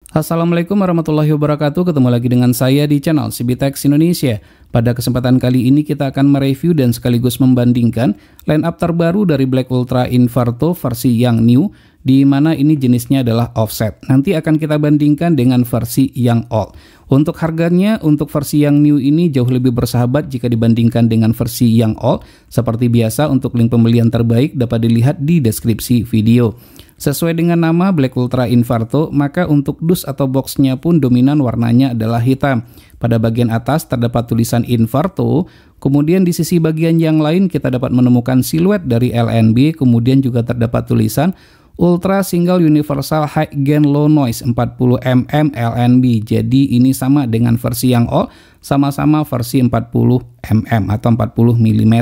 Assalamualaikum warahmatullahi wabarakatuh. Ketemu lagi dengan saya di channel Cibitex Indonesia. Pada kesempatan kali ini kita akan mereview dan sekaligus membandingkan line up terbaru dari Black Ultra Inverto versi yang new, di mana ini jenisnya adalah offset. Nanti akan kita bandingkan dengan versi yang old. Untuk harganya, untuk versi yang new ini jauh lebih bersahabat jika dibandingkan dengan versi yang old. Seperti biasa, untuk link pembelian terbaik dapat dilihat di deskripsi video. Sesuai dengan nama Black Ultra Inverto, maka untuk dus atau boxnya pun dominan warnanya adalah hitam. Pada bagian atas terdapat tulisan Inverto, kemudian di sisi bagian yang lain kita dapat menemukan siluet dari LNB, kemudian juga terdapat tulisan Ultra Single Universal High Gain Low Noise 40mm LNB. Jadi ini sama dengan versi yang old, sama-sama versi 40mm atau 40mm.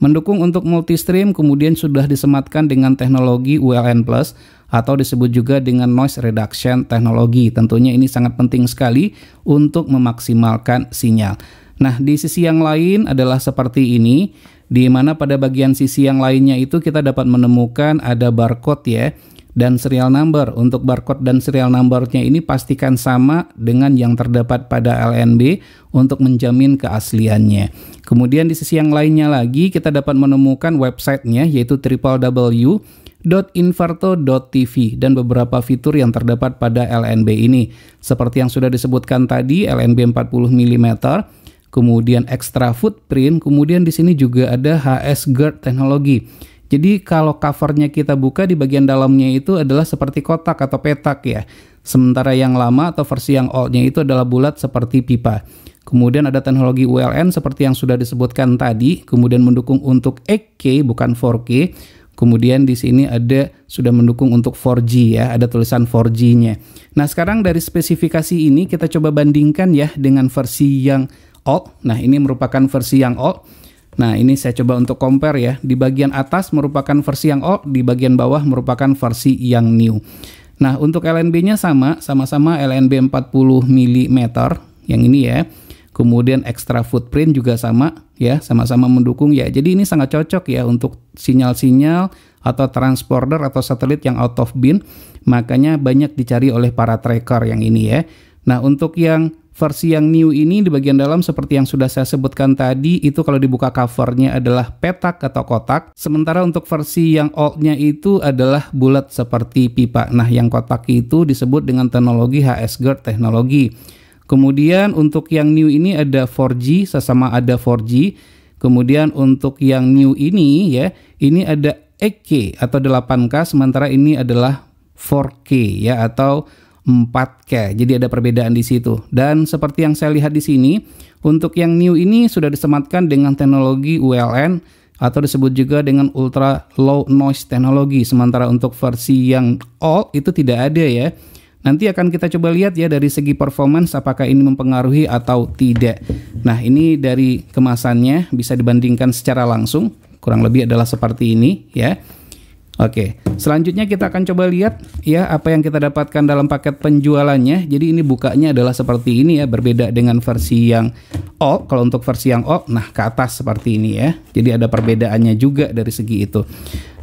Mendukung untuk multistream, kemudian sudah disematkan dengan teknologi ULN Plus atau disebut juga dengan Noise Reduction Teknologi. Tentunya ini sangat penting sekali untuk memaksimalkan sinyal. Nah, di sisi yang lain adalah seperti ini, di mana pada bagian sisi yang lainnya itu kita dapat menemukan ada barcode ya, dan serial number. Untuk barcode dan serial numbernya ini pastikan sama dengan yang terdapat pada LNB untuk menjamin keasliannya. Kemudian di sisi yang lainnya lagi kita dapat menemukan websitenya, yaitu www.inverto.tv, dan beberapa fitur yang terdapat pada LNB ini. Seperti yang sudah disebutkan tadi, LNB 40mm, kemudian extra footprint, kemudian di sini juga ada HS Guard teknologi. Jadi kalau covernya kita buka, di bagian dalamnya itu adalah seperti kotak atau petak ya. Sementara yang lama atau versi yang oldnya itu adalah bulat seperti pipa. Kemudian ada teknologi ULN seperti yang sudah disebutkan tadi, kemudian mendukung untuk 8K bukan 4K. Kemudian di sini ada sudah mendukung untuk 4G ya, ada tulisan 4G-nya. Nah, sekarang dari spesifikasi ini kita coba bandingkan ya dengan versi yang old. Nah, ini merupakan versi yang old. Nah, ini saya coba untuk compare ya. Di bagian atas merupakan versi yang old, di bagian bawah merupakan versi yang new. Nah, untuk LNB-nya sama-sama LNB 40mm yang ini ya. Kemudian extra footprint juga sama ya, sama-sama mendukung ya. Jadi ini sangat cocok ya untuk sinyal-sinyal atau transponder atau satelit yang out of band. Makanya banyak dicari oleh para tracker yang ini ya. Nah, untuk yang versi yang new ini di bagian dalam seperti yang sudah saya sebutkan tadi, itu kalau dibuka covernya adalah petak atau kotak. Sementara untuk versi yang oldnya itu adalah bulat seperti pipa. Nah, yang kotak itu disebut dengan teknologi HS Guard teknologi. Kemudian untuk yang new ini ada 4G, sesama ada 4G. Kemudian untuk yang new ini ya, ini ada 8K atau 8K, sementara ini adalah 4K ya atau 4K. Jadi ada perbedaan di situ. Dan seperti yang saya lihat di sini, untuk yang new ini sudah disematkan dengan teknologi ULN atau disebut juga dengan Ultra Low Noise Teknologi. Sementara untuk versi yang old itu tidak ada ya. Nanti akan kita coba lihat ya dari segi performance apakah ini mempengaruhi atau tidak. Nah, ini dari kemasannya bisa dibandingkan secara langsung. Kurang lebih adalah seperti ini ya. Oke, selanjutnya kita akan coba lihat ya apa yang kita dapatkan dalam paket penjualannya. Jadi ini bukanya adalah seperti ini ya, berbeda dengan versi yang old. Kalau untuk versi yang old, nah ke atas seperti ini ya. Jadi ada perbedaannya juga dari segi itu.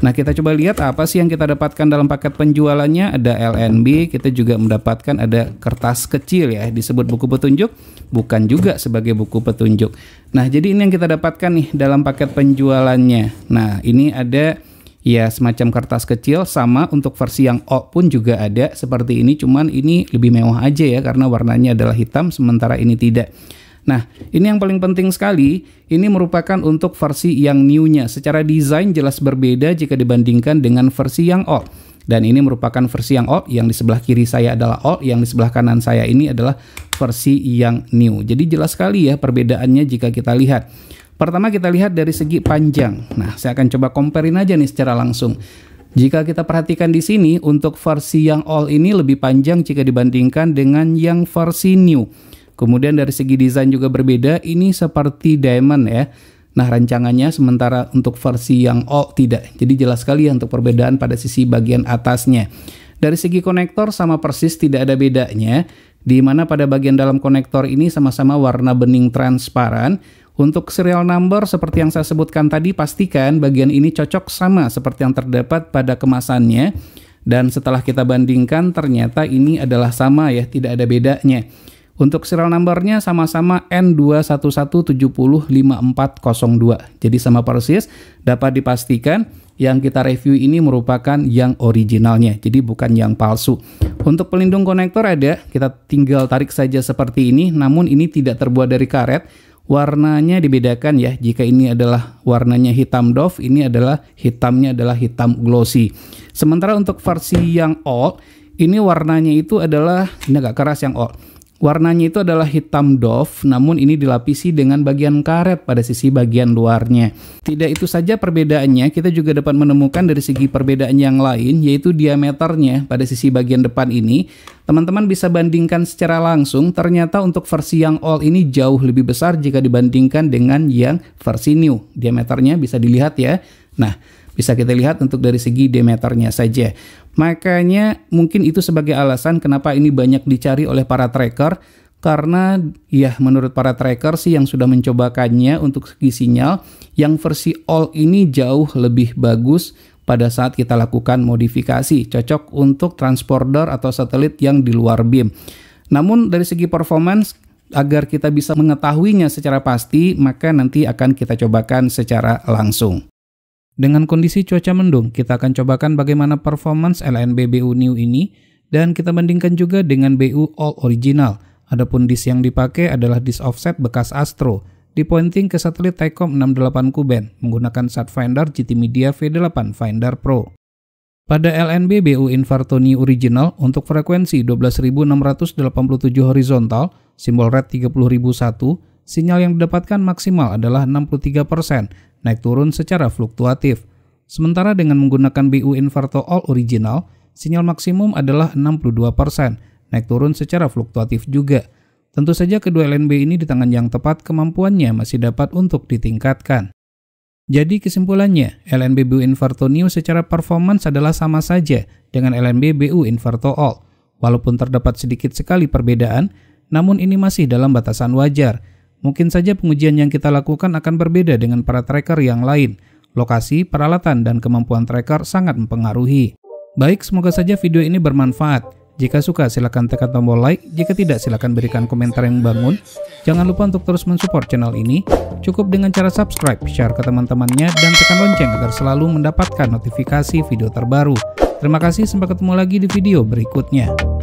Nah, kita coba lihat apa sih yang kita dapatkan dalam paket penjualannya. Ada LNB, kita juga mendapatkan ada kertas kecil ya, disebut buku petunjuk, bukan juga sebagai buku petunjuk. Nah, jadi ini yang kita dapatkan nih dalam paket penjualannya. Nah, ini ada ya semacam kertas kecil, sama untuk versi yang old pun juga ada seperti ini, cuman ini lebih mewah aja ya karena warnanya adalah hitam sementara ini tidak. Nah, ini yang paling penting sekali, ini merupakan untuk versi yang new-nya. Secara desain jelas berbeda jika dibandingkan dengan versi yang old. Dan ini merupakan versi yang old, yang di sebelah kiri saya adalah old, yang di sebelah kanan saya ini adalah versi yang new. Jadi jelas sekali ya perbedaannya jika kita lihat. Pertama kita lihat dari segi panjang. Nah, saya akan coba comparein aja nih secara langsung. Jika kita perhatikan di sini, untuk versi yang old ini lebih panjang jika dibandingkan dengan yang versi new. Kemudian dari segi desain juga berbeda, ini seperti diamond ya. Nah, rancangannya sementara untuk versi yang old tidak. Jadi jelas sekali ya untuk perbedaan pada sisi bagian atasnya. Dari segi konektor sama persis tidak ada bedanya, di mana pada bagian dalam konektor ini sama-sama warna bening transparan. Untuk serial number seperti yang saya sebutkan tadi, pastikan bagian ini cocok sama seperti yang terdapat pada kemasannya. Dan setelah kita bandingkan ternyata ini adalah sama ya, tidak ada bedanya. Untuk serial numbernya sama-sama N211705402. Jadi sama persis, dapat dipastikan yang kita review ini merupakan yang originalnya, jadi bukan yang palsu. Untuk pelindung konektor ada, kita tinggal tarik saja seperti ini, namun ini tidak terbuat dari karet. Warnanya dibedakan ya, jika ini adalah warnanya hitam doff, ini adalah hitamnya adalah hitam glossy. Sementara untuk versi yang old, ini warnanya itu adalah, ini agak keras yang old. Warnanya itu adalah hitam doff, namun ini dilapisi dengan bagian karet pada sisi bagian luarnya. Tidak itu saja perbedaannya, kita juga dapat menemukan dari segi perbedaan yang lain, yaitu diameternya pada sisi bagian depan ini. Teman-teman bisa bandingkan secara langsung, ternyata untuk versi yang old ini jauh lebih besar jika dibandingkan dengan yang versi new. Diameternya bisa dilihat ya. Nah, bisa kita lihat untuk dari segi diameternya saja. Makanya mungkin itu sebagai alasan kenapa ini banyak dicari oleh para tracker. Karena ya menurut para tracker sih yang sudah mencobakannya untuk segi sinyal, yang versi all ini jauh lebih bagus pada saat kita lakukan modifikasi. Cocok untuk transponder atau satelit yang di luar BIM. Namun dari segi performance, agar kita bisa mengetahuinya secara pasti, maka nanti akan kita cobakan secara langsung. Dengan kondisi cuaca mendung, kita akan cobakan bagaimana performance LNB BU New ini, dan kita bandingkan juga dengan BU All Original. Adapun disk yang dipakai adalah disk offset bekas Astro, dipointing ke satelit Thaicom 68 Kuben, menggunakan SatFinder GT Media V8 Finder Pro. Pada LNB BU Inverto New Original, untuk frekuensi 12.687 horizontal, simbol red 30.001, sinyal yang didapatkan maksimal adalah 63%, naik turun secara fluktuatif. Sementara dengan menggunakan BU Inverto All Original, sinyal maksimum adalah 62%, naik turun secara fluktuatif juga. Tentu saja kedua LNB ini di tangan yang tepat kemampuannya masih dapat untuk ditingkatkan. Jadi kesimpulannya, LNB BU Inverto New secara performance adalah sama saja dengan LNB BU Inverto All. Walaupun terdapat sedikit sekali perbedaan, namun ini masih dalam batasan wajar. Mungkin saja pengujian yang kita lakukan akan berbeda dengan para tracker yang lain. Lokasi, peralatan, dan kemampuan tracker sangat mempengaruhi. Baik, semoga saja video ini bermanfaat. Jika suka, silakan tekan tombol like. Jika tidak, silakan berikan komentar yang membangun. Jangan lupa untuk terus mensupport channel ini. Cukup dengan cara subscribe, share ke teman-temannya, dan tekan lonceng agar selalu mendapatkan notifikasi video terbaru. Terima kasih, sampai ketemu lagi di video berikutnya.